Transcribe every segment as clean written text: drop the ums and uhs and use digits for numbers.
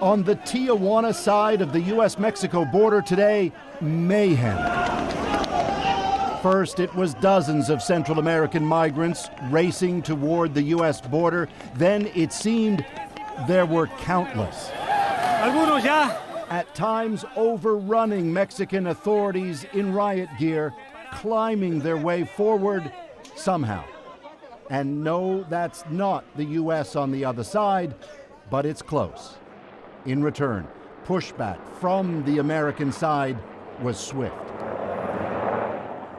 On the Tijuana side of the U.S.-Mexico border today, mayhem. First, it was dozens of Central American migrants racing toward the U.S. border. Then it seemed there were countless. Algunos ya. At times overrunning Mexican authorities in riot gear, climbing their way forward somehow. And no, that's not the U.S. on the other side, but it's close. In return, pushback from the American side was swift.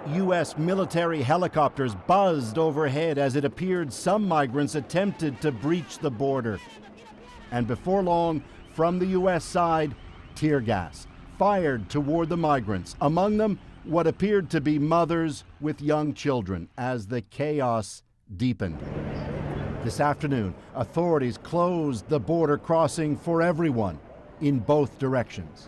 U.S. military helicopters buzzed overhead as it appeared some migrants attempted to breach the border. And before long, from the U.S. side, tear gas fired toward the migrants, among them what appeared to be mothers with young children, as the chaos deepened. This afternoon, authorities closed the border crossing for everyone in both directions.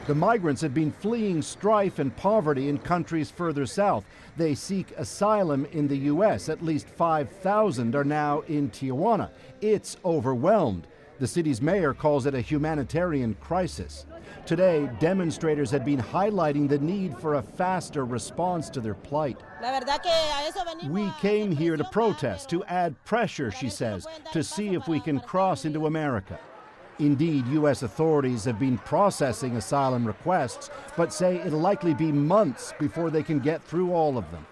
The migrants had been fleeing strife and poverty in countries further south. They seek asylum in the U.S. At least 5,000 are now in Tijuana. It's overwhelmed. The city's mayor calls it a humanitarian crisis. Today, demonstrators had been highlighting the need for a faster response to their plight. We came here to protest, to add pressure, she says, to see if we can cross into America. Indeed, U.S. authorities have been processing asylum requests, but say it'll likely be months before they can get through all of them.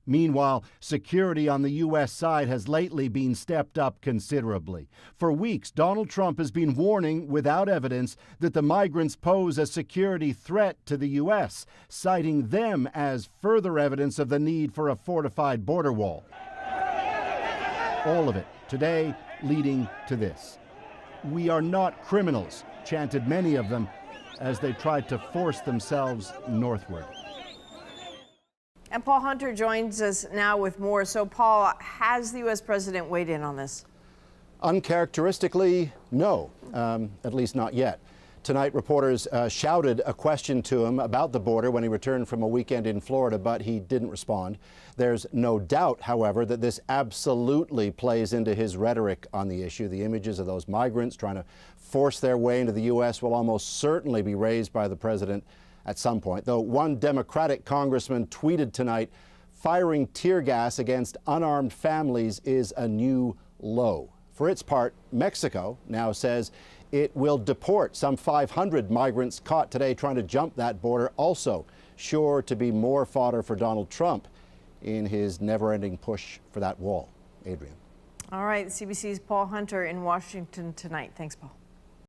Meanwhile, security on the U.S. side has lately been stepped up considerably. For weeks, Donald Trump has been warning, without evidence, that the migrants pose a security threat to the U.S., citing them as further evidence of the need for a fortified border wall. All of it today leading to this. "We are not criminals," chanted many of them as they tried to force themselves northward. And Paul Hunter joins us now with more. So, Paul, has the U.S. president weighed in on this? Uncharacteristically, no, at least not yet. Tonight, reporters shouted a question to him about the border when he returned from a weekend in Florida, but he didn't respond. There's no doubt, however, that this absolutely plays into his rhetoric on the issue. The images of those migrants trying to force their way into the U.S. will almost certainly be raised by the president at some point, though one Democratic congressman tweeted tonight, "Firing tear gas against unarmed families is a new low." For its part, Mexico now says it will deport some 500 migrants caught today trying to jump that border, also sure to be more fodder for Donald Trump in his never-ending push for that wall. Adrian. All right, CBC's Paul Hunter in Washington tonight. Thanks, Paul.